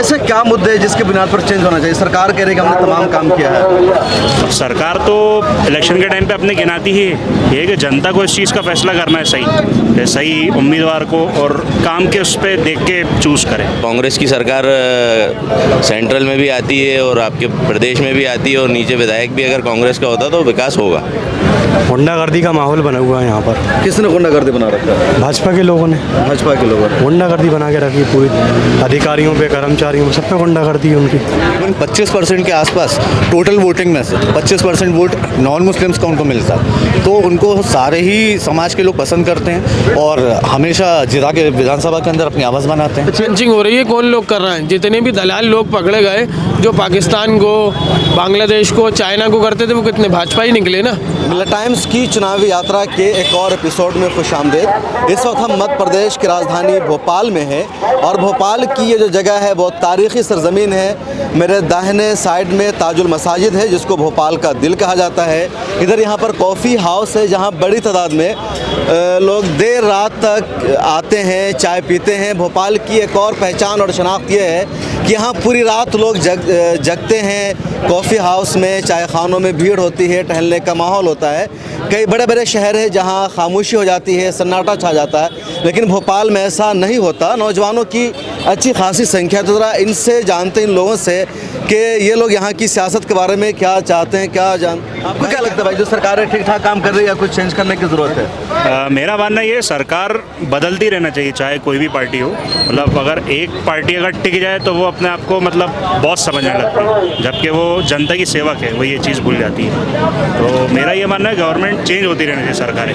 ऐसे क्या मुद्दे हैं जिसके बुनियाद पर चेंज होना चाहिए? सरकार कह रही है कि हमने तमाम काम किया है। सरकार तो इलेक्शन के टाइम पे अपने गिनाती ही है कि जनता को इस चीज़ का फैसला करना है सही उम्मीदवार को, और काम के उस पर देख के चूज़ करें। कांग्रेस की सरकार सेंट्रल में भी आती है और आपके प्रदेश में भी आती है, और नीचे विधायक भी अगर कांग्रेस का होता तो विकास होगा। गुंडागर्दी का माहौल बना हुआ है यहाँ पर। किसने गुंडागर्दी बना रखा है? भाजपा के लोगों ने। भाजपा के लोगों ने गुंडागर्दी बना के रखी पूरी, अधिकारियों पे, कर्मचारियों पे, सब पे गुंडागर्दी है उनकी। 25% के आसपास टोटल वोटिंग में से 25% वोट नॉन मुस्लिम्स का उनको मिलता, तो उनको सारे ही समाज के लोग पसंद करते हैं और हमेशा जिला के विधानसभा के अंदर अपनी आवाज़ बनाते हैं। चेंजिंग हो रही है, कौन लोग कर रहे हैं? जितने भी दलाल लोग पकड़े गए जो पाकिस्तान को, बांग्लादेश को, चाइना को करते थे, वो कितने भाजपा ही निकले ना। मिल्ला टाइम्स की चुनावी यात्रा के एक और एपिसोड में खुशामदीद। इस वक्त हम मध्य प्रदेश की राजधानी भोपाल में हैं और भोपाल की ये जो जगह है बहुत तारीख़ी सरजमीन है। मेरे दाहिने साइड में ताजुल मसाजिद है जिसको भोपाल का दिल कहा जाता है। इधर यहाँ पर कॉफ़ी हाउस है जहाँ बड़ी तादाद में लोग देर रात तक आते हैं, चाय पीते हैं। भोपाल की एक और पहचान और शनाख्त ये है कि यहाँ पूरी रात लोग जगते हैं। कॉफ़ी हाउस में, चाय खानों में भीड़ होती है, टहलने का माहौल होता है। कई बड़े बड़े शहर हैं जहाँ खामोशी हो जाती है, सन्नाटा छा जाता है, लेकिन भोपाल में ऐसा नहीं होता। नौजवानों की अच्छी खासी संख्या। तो ज़रा इनसे जानते हैं, इन लोगों से, कि ये लोग यहाँ की सियासत के बारे में क्या चाहते हैं, आपको क्या लगता है भाई, जो सरकारें ठीक ठाक काम कर रही है या कुछ चेंज करने की ज़रूरत है? मेरा मानना ये, सरकार बदलती रहना चाहिए चाहे कोई भी पार्टी हो। मतलब अगर एक पार्टी अगर टिक जाए तो वो अपने आप को मतलब बॉस समझने लगती है, जबकि वो जनता की सेवक है, वो ये चीज़ भूल जाती है। तो मेरा ये मानना है गवर्नमेंट चेंज होती रहनी चाहिए, सरकारें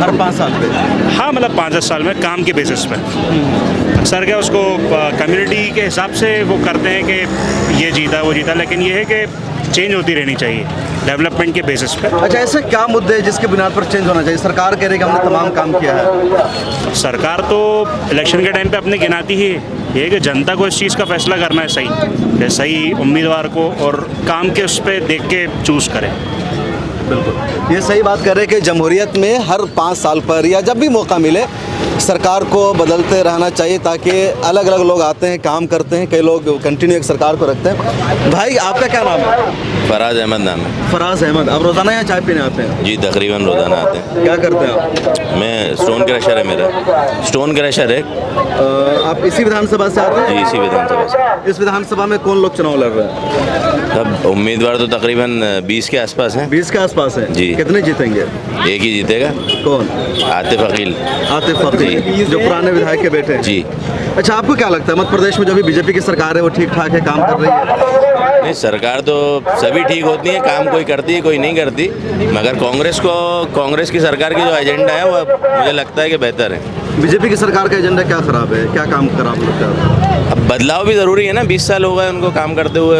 हर 5 साल पे। हाँ, मतलब 5-10 साल में काम के बेसिस पे। अक्सर क्या उसको कम्युनिटी के हिसाब से वो करते हैं कि ये जीता वो जीता, लेकिन ये है कि चेंज होती रहनी चाहिए डेवलपमेंट के बेसिस पे। अच्छा, ऐसे क्या मुद्दे हैं जिसके बुनियाद पर चेंज होना चाहिए? सरकार कह रही है कि हमने तमाम काम किया है। सरकार तो इलेक्शन के टाइम पे अपने गिनाती ही है कि जनता को इस चीज़ का फैसला करना है सही उम्मीदवार को, और काम के उस पर देख के चूज़ करें। बिल्कुल, ये सही बात कर रहे हैं कि जमहूरियत में हर 5 साल पर या जब भी मौका मिले सरकार को बदलते रहना चाहिए, ताकि अलग अलग लोग आते हैं, काम करते हैं। कई लोग कंटिन्यू एक सरकार को रखते हैं। भाई, आपका क्या नाम है? फराज अहमद नाम है। फराज अहमद। आप रोज़ाना यहाँ चाय पीने आते हैं? जी, तकरीबन रोज़ाना आते हैं। क्या करते हैं आप? मैं स्टोन क्रशर है, मेरा स्टोन क्रशर है। आप इसी विधानसभा से आते हैं? जी, इसी विधानसभा से। इस विधानसभा में कौन लोग चुनाव लड़ रहे हैं? सब उम्मीदवार तो तकरीबन 20 के आसपास हैं। 20 के आसपास है जी। कितने जीतेंगे? एक ही जीतेगा। कौन? आतिफ अकील। आतिफ अकील, जो पुराने विधायक के बेटे हैं। जी। अच्छा, आपको क्या लगता है मध्य प्रदेश में जो भी बीजेपी की सरकार है वो ठीक ठाक है, काम कर रही है? नहीं, सरकार तो सभी ठीक होती है, काम कोई करती है कोई नहीं करती, मगर कांग्रेस की सरकार की जो एजेंडा है वो मुझे लगता है कि बेहतर है। बीजेपी की सरकार का एजेंडा क्या खराब है? क्या काम खराब लगता है? अब बदलाव भी ज़रूरी है ना। 20 साल हो गए उनको काम करते हुए,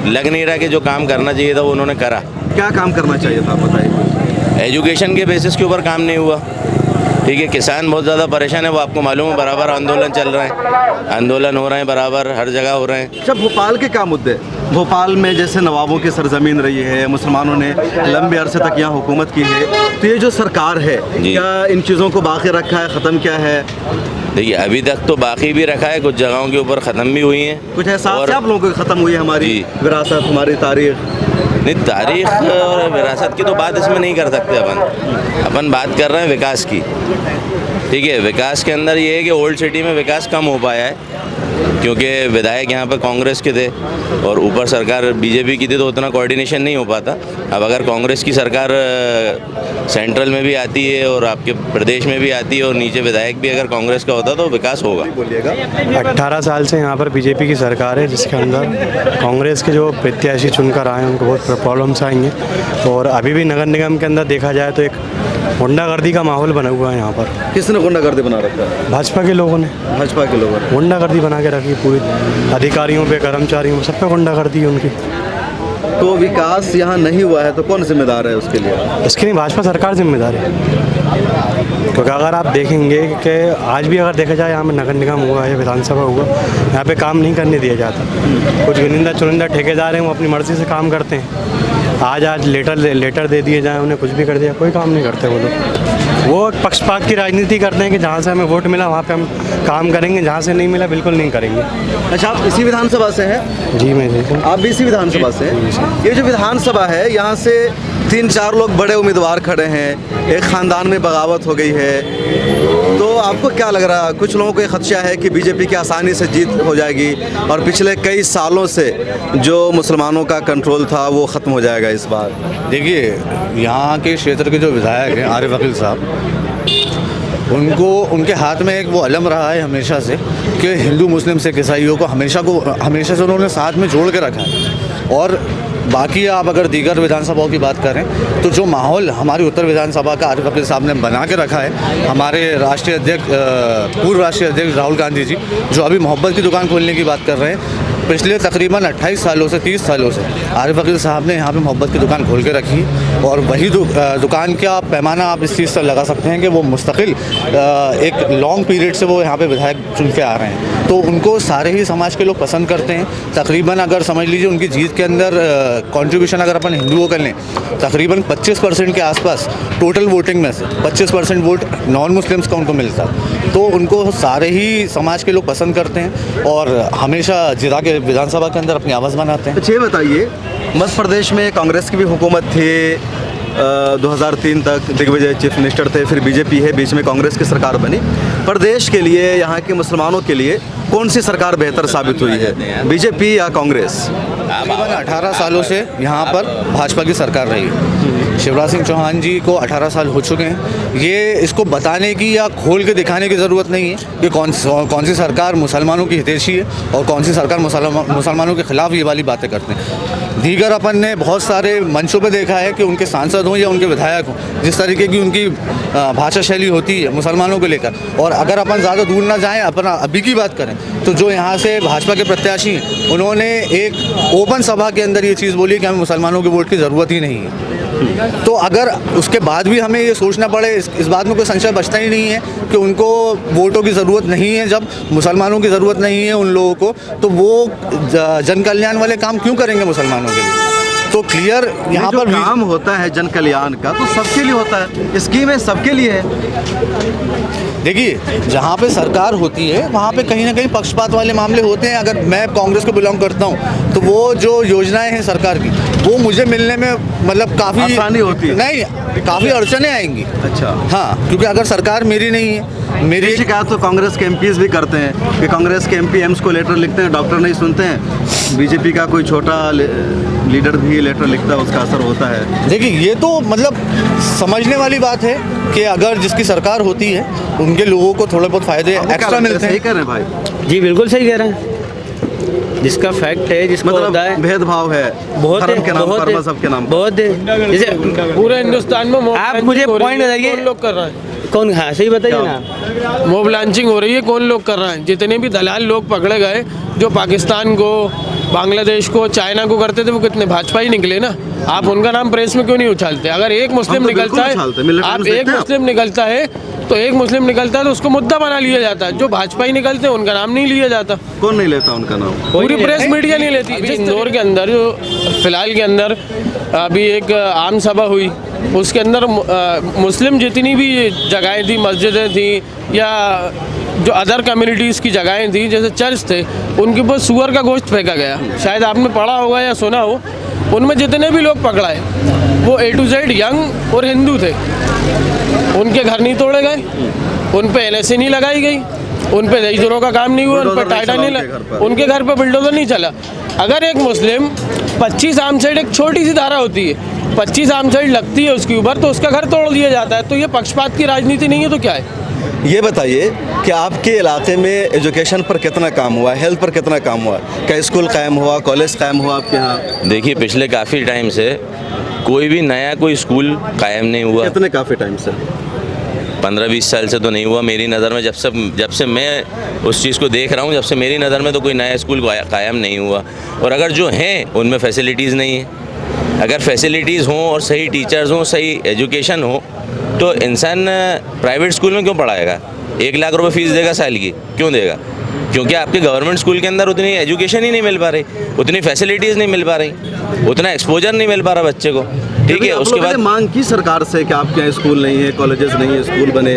लग नहीं रहा कि जो काम करना चाहिए था वो उन्होंने करा। क्या काम करना चाहिए था, बताइए। एजुकेशन के बेसिस के ऊपर काम नहीं हुआ। ठीक है, किसान बहुत ज़्यादा परेशान है, वो आपको मालूम है। बराबर आंदोलन चल रहे हैं, आंदोलन हो रहे हैं, बराबर हर जगह हो रहे हैं। अच्छा, भोपाल के क्या मुद्दे? भोपाल में जैसे नवाबों की सरजमीन रही है, मुसलमानों ने लंबे अरसे तक यहाँ हुकूमत की है, तो ये जो सरकार है क्या इन चीज़ों को बाकी रखा है, ख़त्म किया है? देखिए, अभी तक तो बाकी भी रखा है, कुछ जगहों के ऊपर ख़त्म भी हुई हैं। कुछ एहसास है आप लोगों को ख़त्म हुई है हमारी विरासत, हमारी तारीख? नहीं, तारीख और विरासत की तो बात इसमें नहीं कर सकते अपन बात कर रहे हैं विकास की। ठीक है, विकास के अंदर ये है कि ओल्ड सिटी में विकास कम हो पाया है क्योंकि विधायक यहाँ पर कांग्रेस के थे और ऊपर सरकार बीजेपी की थी, तो उतना कोऑर्डिनेशन नहीं हो पाता। अब अगर कांग्रेस की सरकार सेंट्रल में भी आती है और आपके प्रदेश में भी आती है और नीचे विधायक भी अगर कांग्रेस का होता तो विकास होगा। 18 साल से यहाँ पर बीजेपी की सरकार है, जिसके अंदर कांग्रेस के जो प्रत्याशी चुनकर आए हैं उनको बहुत प्रॉब्लम्स आई हैं। और अभी भी नगर निगम के अंदर देखा जाए तो एक गुंडागर्दी का माहौल बना हुआ है यहाँ पर। किसने गुंडागर्दी बना रखा है? भाजपा के लोगों ने। भाजपा के लोगों ने गुंडागर्दी बना के रखी पूरी, अधिकारियों पे, कर्मचारियों पे, सब पे गुंडागर्दी है उनकी। तो विकास यहाँ नहीं हुआ है तो कौन जिम्मेदार है उसके लिए? इसके लिए भाजपा सरकार जिम्मेदार है, क्योंकि अगर आप देखेंगे कि आज भी अगर देखा जाए यहाँ में नगर निगम हुआ या विधानसभा हुआ, यहाँ पे काम नहीं करने दिया जाता। कुछ गिनिंदा चुनिंदा ठेकेदार हैं, वो अपनी मर्ज़ी से काम करते हैं। आज लेटर दे दिए जाए, उन्हें कुछ भी कर दिया, कोई काम नहीं करते वो लोग। वो पक्षपात की राजनीति करते हैं कि जहाँ से हमें वोट मिला वहाँ पे हम काम करेंगे, जहाँ से नहीं मिला बिल्कुल नहीं करेंगे। अच्छा, आप इसी विधानसभा से हैं? जी मैं बिल्कुल। आप भी इसी विधानसभा से हैं? ये जो विधानसभा है, यहाँ से 3-4 लोग बड़े उम्मीदवार खड़े हैं, एक ख़ानदान में बगावत हो गई है, तो आपको क्या लग रहा है? कुछ लोगों को ये खदशा है कि बीजेपी की आसानी से जीत हो जाएगी और पिछले कई सालों से जो मुसलमानों का कंट्रोल था वो ख़त्म हो जाएगा इस बार। देखिए, यहाँ के क्षेत्र के जो विधायक हैं आरिफ अकील साहब, उनको उनके हाथ में एक वो अलम रहा है हमेशा से कि हिंदू मुस्लिम सिख ईसाइयों को हमेशा से उन्होंने साथ में जोड़ के रखा है। और बाकी आप अगर दीगर विधानसभाओं की बात करें तो जो माहौल हमारी उत्तर विधानसभा का आरिफ अकील साहब ने बना के रखा है, हमारे राष्ट्रीय अध्यक्ष पूर्व राष्ट्रीय अध्यक्ष राहुल गांधी जी जो अभी मोहब्बत की दुकान खोलने की बात कर रहे हैं, पिछले तकरीबन 28 सालों से 30 सालों से आरिफ अकील साहब ने यहाँ पे मोहब्बत की दुकान खोल के रखी और वही दुकान का पैमाना आप इस चीज़ से लगा सकते हैं कि वो मुस्तकिल एक लॉन्ग पीरियड से वो यहाँ पे विधायक चुन के आ रहे हैं, तो उनको सारे ही समाज के लोग पसंद करते हैं। तकरीबन अगर समझ लीजिए उनकी जीत के अंदर कंट्रीब्यूशन अगर अपन हिंदुओं का लें, तकरीबन 25% के आसपास टोटल वोटिंग में से 25% वोट नॉन मुस्लिम्स का उनको मिलता, तो उनको सारे ही समाज के लोग पसंद करते हैं और हमेशा जिला के विधानसभा के अंदर अपनी आवाज़ बनाते हैं। अच्छा, ये बताइए, मध्य प्रदेश में कांग्रेस की भी हुकूमत थी 2003 तक, दिग्विजय चीफ मिनिस्टर थे, फिर बीजेपी है, बीच में कांग्रेस की सरकार बनी। प्रदेश के लिए, यहाँ के मुसलमानों के लिए कौन सी सरकार बेहतर साबित हुई है, बीजेपी या कांग्रेस? तकरीबन 18 सालों से यहाँ पर भाजपा की सरकार रही। शिवराज सिंह चौहान जी को 18 साल हो चुके हैं। ये इसको बताने की या खोल के दिखाने की ज़रूरत नहीं है कि कौन सी सरकार मुसलमानों की हितैषी है और कौन सी सरकार मुसलमानों के ख़िलाफ़ ये वाली बातें करते हैं। दीगर अपन ने बहुत सारे मंचों पे देखा है कि उनके सांसद हों या उनके विधायक हों, जिस तरीके की उनकी भाषा शैली होती है मुसलमानों को लेकर। और अगर अपन ज़्यादा दूर ना जाएं, अपन अभी की बात करें तो जो यहाँ से भाजपा के प्रत्याशी हैं, उन्होंने एक ओपन सभा के अंदर ये चीज़ बोली कि हमें मुसलमानों के वोट की ज़रूरत ही नहीं है। तो अगर उसके बाद भी हमें ये सोचना पड़े, इस बात में कोई संशय बचता ही नहीं है कि उनको वोटों की ज़रूरत नहीं है, जब मुसलमानों की ज़रूरत नहीं है उन लोगों को, तो वो जन कल्याण वाले काम क्यों करेंगे मुसलमानों के लिए? तो क्लियर यहाँ पर काम होता है जन कल्याण का तो सबके लिए होता है, स्कीमें सबके लिए है। देखिए, जहाँ पे सरकार होती है वहाँ पे कहीं ना कहीं पक्षपात वाले मामले होते हैं। अगर मैं कांग्रेस को बिलोंग करता हूँ तो वो जो योजनाएं हैं सरकार की, वो मुझे मिलने में मतलब काफ़ी आसानी होती है, नहीं काफ़ी अड़चनें आएंगी। अच्छा, हाँ, क्योंकि अगर सरकार मेरी नहीं है, मेरी शिकायत तो कांग्रेस के एमपीज भी करते हैं कि कांग्रेस के एमपी एम्स को लेटर लिखते हैं, डॉक्टर नहीं सुनते हैं। बीजेपी का कोई छोटा लीडर भी लेटर लिखता है, उसका असर होता है। देखिए, ये तो मतलब समझने वाली बात है कि अगर जिसकी सरकार होती है उनके लोगों को थोड़े बहुत फायदे एक्स्ट्रा मिलते हैं। सही कह रहे हैं भाई जी, बिल्कुल सही कह रहे हैं। जिसका फैक्ट है, जिसको मतलब होता है, भेदभाव है, बहुत धर्म के नाम बहुत पर, मजहब के नाम पर। बहुत है। जैसे पूरे हिंदुस्तान में मोब आप लॉन्चिंग मुझे हो रही पॉइंट है, बताइए। कौन लोग कर रहे हैं? कौन, हाँ सही बताइए ना। मोब लॉन्चिंग हो रही है, कौन लोग कर रहे हैं? जितने भी दलाल लोग पकड़े गए जो पाकिस्तान को, बांग्लादेश को, चाइना को करते थे, वो कितने भाजपा ही निकले ना। आप उनका नाम प्रेस में क्यों नहीं उछालते? अगर एक मुस्लिम निकलता है, आप एक मुस्लिम निकलता है तो एक मुस्लिम निकलता है तो उसको मुद्दा बना लिया जाता है। जो भाजपा ही निकलते हैं उनका नाम नहीं लिया जाता। कौन नहीं लेता उनका नाम? पूरी प्रेस मीडिया नहीं लेती। इंदौर के अंदर जो फिलहाल के अंदर अभी एक आम सभा हुई, उसके अंदर मुस्लिम जितनी भी जगहें थी, मस्जिदें थी या जो अदर कम्युनिटीज़ की जगहें थी, जैसे चर्च थे, उनके ऊपर सूअर का गोश्त फेंका गया। शायद आपने पढ़ा होगा या सुना हो। उनमें जितने भी लोग पकड़ाए वो A to Z यंग और हिंदू थे। उनके घर नहीं तोड़े गए, उन पे NSA नहीं लगाई गई, उन पे देशद्रोह का काम नहीं हुआ, उन पे टाइटा नहीं लगा, उनके घर पे बुलडोजर नहीं चला। अगर एक मुस्लिम 25 आर्म साइड, एक छोटी सी धारा होती है, 25 आर्म साइड लगती है उसके ऊपर, तो उसका घर तोड़ दिया जाता है। तो ये पक्षपात की राजनीति नहीं है तो क्या है? ये बताइए कि आपके इलाके में एजुकेशन पर कितना काम हुआ, हेल्थ पर कितना काम हुआ? क्या स्कूल कायम हुआ, कॉलेज कायम हुआ आपके यहाँ? देखिए, पिछले काफ़ी टाइम से कोई भी नया कोई स्कूल कायम नहीं हुआ। कितने काफ़ी टाइम से? 15-20 साल से तो नहीं हुआ मेरी नज़र में। जब से मैं उस चीज़ को देख रहा हूँ, जब से मेरी नज़र में तो कोई नया स्कूल कायम नहीं हुआ। और अगर जो हैं उनमें फैसिलिटीज़ नहीं है। अगर फैसिलिटीज़ हों और सही टीचर्स हों, सही एजुकेशन हो, तो इंसान प्राइवेट स्कूल में क्यों पढ़ाएगा? 1 लाख रुपए फीस देगा साल की, क्यों देगा? क्योंकि आपके गवर्नमेंट स्कूल के अंदर उतनी एजुकेशन ही नहीं मिल पा रही, उतनी फैसिलिटीज़ नहीं मिल पा रही, उतना एक्सपोजर नहीं मिल पा रहा बच्चे को। ठीक है, आप उसके लोगों ने बाद मांग की सरकार से कि आपके यहाँ स्कूल नहीं है, कॉलेजेस नहीं है, स्कूल बने।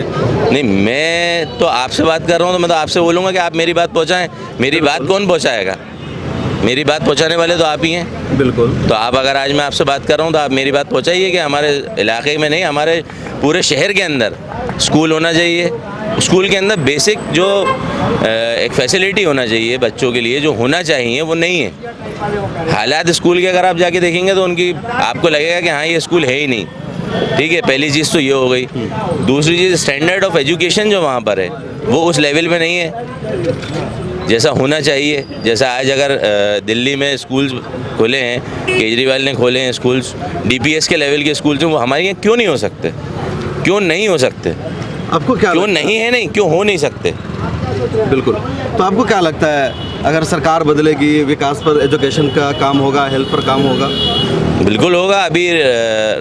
नहीं, मैं तो आपसे बात कर रहा हूँ तो मैं तो आपसे बोलूँगा कि आप मेरी बात पहुँचाएं। मेरी बात कौन पहुँचाएगा? मेरी बात पहुँचाने वाले तो आप ही हैं। बिल्कुल। तो आप अगर आज मैं आपसे बात कर रहा हूँ तो आप मेरी बात पहुँचाइए कि हमारे इलाके में नहीं, हमारे पूरे शहर के अंदर स्कूल होना चाहिए। स्कूल के अंदर बेसिक जो एक फैसिलिटी होना चाहिए बच्चों के लिए, जो होना चाहिए वो नहीं है। हालात स्कूल के अगर आप जाके देखेंगे तो उनकी आपको लगेगा कि हाँ ये स्कूल है ही नहीं। ठीक है, पहली चीज़ तो ये हो गई। दूसरी चीज़, स्टैंडर्ड ऑफ एजुकेशन जो वहाँ पर है वो उस लेवल पे नहीं है जैसा होना चाहिए। जैसा आज अगर दिल्ली में स्कूल्स खोले हैं, केजरीवाल ने खोले हैं स्कूल्स, DPS के लेवल के स्कूल्स हैं, वो हमारे यहाँ क्यों नहीं हो सकते? क्यों नहीं हो सकते? आपको क्या क्यों लगता नहीं है? नहीं, क्यों हो नहीं सकते? है? बिल्कुल। तो आपको क्या लगता है अगर सरकार बदलेगी, विकास पर, एजुकेशन का काम होगा, हेल्थ पर काम होगा? बिल्कुल होगा। अभी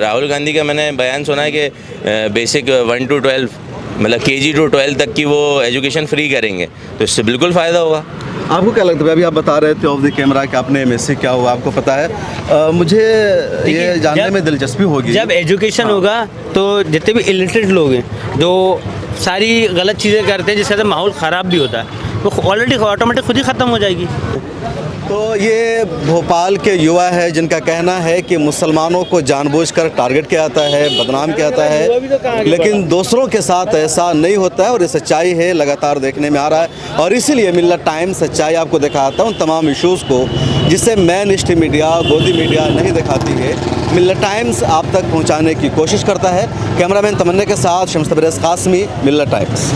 राहुल गांधी का मैंने बयान सुना है कि बेसिक 1 to 12 मतलब KG to 12 तक की वो एजुकेशन फ्री करेंगे, तो इससे बिल्कुल फ़ायदा होगा। आपको क्या लगता है? अभी आप बता रहे थे ऑफ द कैमरा कि आपने MSc क्या हुआ, आपको पता है। मुझे ये जानने में दिलचस्पी होगी। जब एजुकेशन होगा तो जितने भी इलिटरेट लोग हैं जो सारी गलत चीज़ें करते हैं जिससे माहौल ख़राब भी होता है, वो ऑलरेडी ऑटोमेटिक खुद ही ख़त्म हो जाएगी। तो ये भोपाल के युवा है जिनका कहना है कि मुसलमानों को जानबूझकर टारगेट किया जाता है, बदनाम किया जाता है, लेकिन दूसरों के साथ ऐसा नहीं होता है और ये सच्चाई है, लगातार देखने में आ रहा है। और इसीलिए मिल्लत टाइम्स सच्चाई आपको दिखाता है, उन तमाम इश्यूज़ को जिसे मेन स्ट्रीम मीडिया, गोदी मीडिया नहीं दिखाती है, मिल्लत टाइम्स आप तक पहुँचाने की कोशिश करता है। कैमरामैन तमन्ना के साथ शम्स तबरेज़ कासमी, मिल्लत टाइम्स।